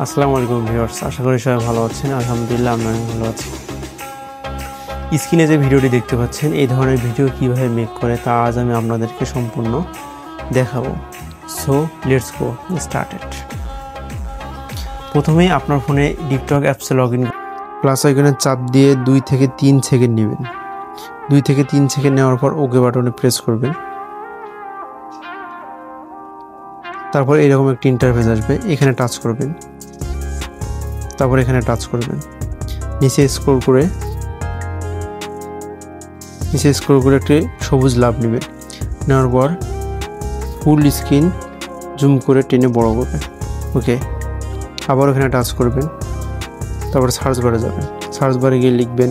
আসসালামু আলাইকুম ভিউয়ার্স, আশা করি সবাই ভালো আছেন। আলহামদুলিল্লাহ আমি ভালো আছি। স্ক্রিনে যে ভিডিওটি দেখতে পাচ্ছেন, এই ধরনের ভিডিও কিভাবে মেক করে তা আজ আমি আপনাদেরকে সম্পূর্ণ দেখাবো। So let's go started. প্রথমেই আপনার ফোনে টিকটক অ্যাপসে লগ ইন, প্লাস আইকনে চাপ দিয়ে 2 থেকে 3 সেকেন্ড নেবেন। 2 থেকে 3 সেকেন্ড নেওয়ার পর ওকে বাটনে প্রেস করবেন। তারপর এরকম একটি ইন্টারফেস আসবে, এখানে টাচ করবেন। তারপর এখানে টাচ করবেন, নিচে স্ক্রল করে একটি সবুজ লাভ নেবেন। নেওয়ার পর ফুল স্ক্রিন জুম করে টেনে বড় করবেন। ওকে, আবার এখানে টাচ করবেন। তারপর সার্চ বারে যাবেন। সার্চ বারে গিয়ে লিখবেন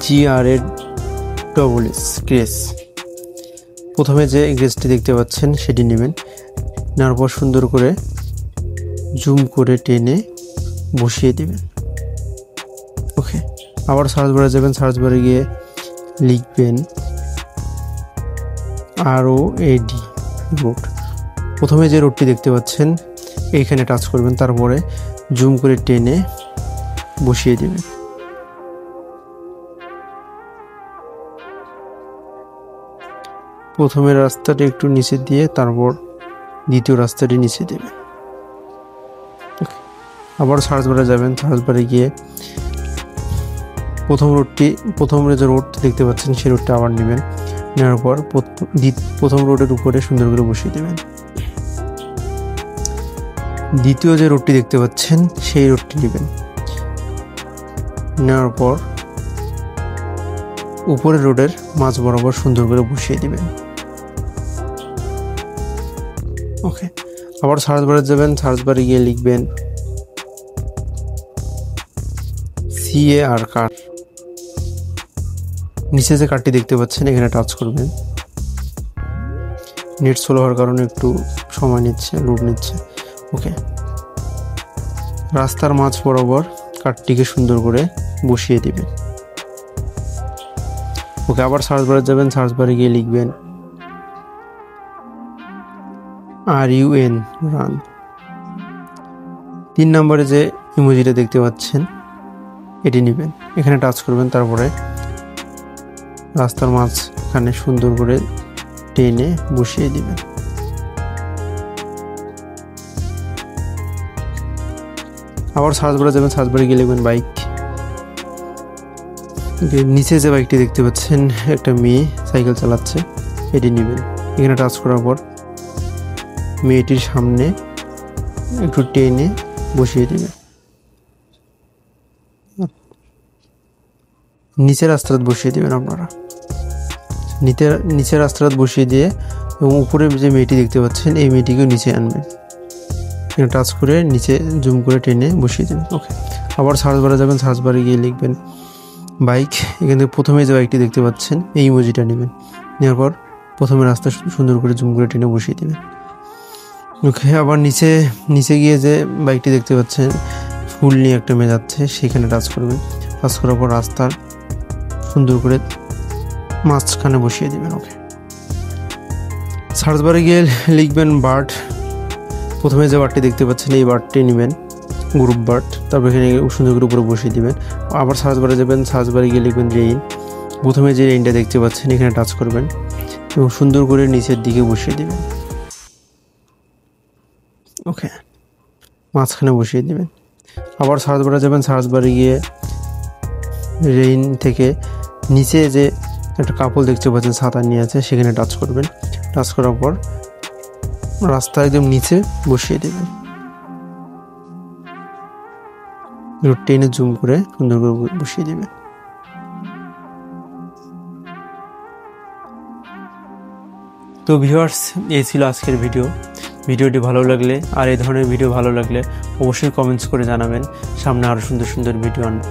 GRASS গ্রেস। প্রথমে যে গ্রেসটি দেখতে পাচ্ছেন সেটি নেবেন। নেওয়ার পর সুন্দর করে জুম করে টেনে বসিয়ে দিবেন। ওকে, আবার সার্চ বারে যাবেন। সার্চ বারে গিয়ে লিখবেন ROAD রোড। প্রথমে যে রোডটি দেখতে পাচ্ছেন এইখানে টাচ করবেন, তারপরে জুম করে টেনে বসিয়ে দিবেন। প্রথমের রাস্তাটি একটু নিচে দিয়ে তারপর দ্বিতীয় রাস্তাটি নিচে দেবেন। আবার সার্চ বারে যাবেন। সার্চ বারে গিয়ে প্রথম যে রোডটি দেখতে পাচ্ছেন সেই রোডটা আবার নেবেন। নেওয়ার পর প্রথম রোডের উপরে সুন্দর করে বসিয়ে দেবেন। দ্বিতীয় যে রোডটি দেখতে পাচ্ছেন সেই রোডটি নেবেন। নেওয়ার পর উপরের রোডের মাঝ বরাবর সুন্দর করে বসিয়ে দিবেন। ওকে, আবার সার্চ বারে যাবেন। সার্চ বারে গিয়ে লিখবেন CAR কার। নিচে যে কার্ডটি দেখতে পাচ্ছেন এখানে টাচ করবেন। নেট স্লো হওয়ার কারণে একটু সময় নিচ্ছে, লোড নিচ্ছে। ওকে, রাস্তার মাঝ বরাবর কার্ডটিকে সুন্দর করে বসিয়ে দিবেন। ওকে, আবার সার্চ বারে যাবেন। সার্চ বারে গিয়ে লিখবেন RUN রান। 3 নম্বরে যে ইমোজিটা দেখতে পাচ্ছেন এটি নেবেন। এখানে টাচ করবেন। তারপরে রাস্তার মাঝখানে সুন্দর করে টেনে বসিয়ে দিবেন। আবার সার্চ বারে যাবেন। সার্চ বারে গিয়ে লিখবেন বাইক। নিচে যে বাইকটি দেখতে পাচ্ছেন একটা মেয়ে সাইকেল চালাচ্ছে, এটি নেবেন। এখানে টাচ করার পর মেয়েটির সামনে একটু টেনে বসিয়ে দেবেন। নিচের রাস্তাটা বসিয়ে দেবেন আপনারা। নিচের রাস্তাটা বসিয়ে দিয়ে এবং উপরে যে মেয়েটি দেখতে পাচ্ছেন এই মেয়েটিকেও নিচে আনবেন। এখানে টাচ করে নিচে জুম করে টেনে বসিয়ে দেবেন। ওকে, আবার সার্চ বারে যাবেন। সার্চ বারে গিয়ে লিখবেন বাইক। এখান থেকে প্রথমে যে বাইকটি দেখতে পাচ্ছেন এই ইমোজিটা নেবেন। নেওয়ার পর প্রথমে রাস্তা সুন্দর করে জুম করে টেনে বসিয়ে দেবেন। ওকে, আবার নিচে গিয়ে যে বাইকটি দেখতে পাচ্ছেন ফুল নিয়ে একটা মেয়ে যাচ্ছে, সেখানে টাচ করবেন। টাচ করার পর রাস্তার সুন্দর করে মাঝখানে বসিয়ে দেবেন। ওকে, সার্চ বারে গিয়ে লিখবেন বার্ড। প্রথমে যে বার্ডটি দেখতে পাচ্ছেন এই বার্ডটি নেবেন, গ্রুপ বার্ড। তারপর এখানে সুন্দর করে উপরে বসিয়ে দিবেন। আবার সার্চ বারে যাবেন। সার্চ বারে গিয়ে লিখবেন রেইন। প্রথমে যে রেইনটা দেখতে পাচ্ছেন এখানে টাচ করবেন এবং সুন্দর করে নিচের দিকে বসিয়ে দিবেন। ওকে, মাঝখানে বসিয়ে দিবেন। আবার সার্চ বারে যাবেন। সার্চ বারে গিয়ে রেইন থেকে নিচে যে একটা কাপড় দেখতে পাচ্ছেন ছাতা নিয়ে আছে সেখানে টাচ করবেন। টাচ করার পর রাস্তা একদম নিচে বসিয়ে দেবেন। টেনে জুম করে সুন্দর করে বসিয়ে দেবেন। তো ভিউয়ার্স, এই ছিল আজকের ভিডিওটি ভালো লাগলে আর এই ধরনের ভিডিও ভালো লাগলে অবশ্যই কমেন্টস করে জানাবেন। সামনে আরও সুন্দর সুন্দর ভিডিও আনবো।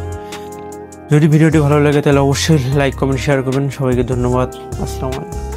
যদি ভিডিওটি ভালো লাগে তাহলে অবশ্যই লাইক, কমেন্ট, শেয়ার করবেন। সবাইকে ধন্যবাদ। আসসালামু আলাইকুম।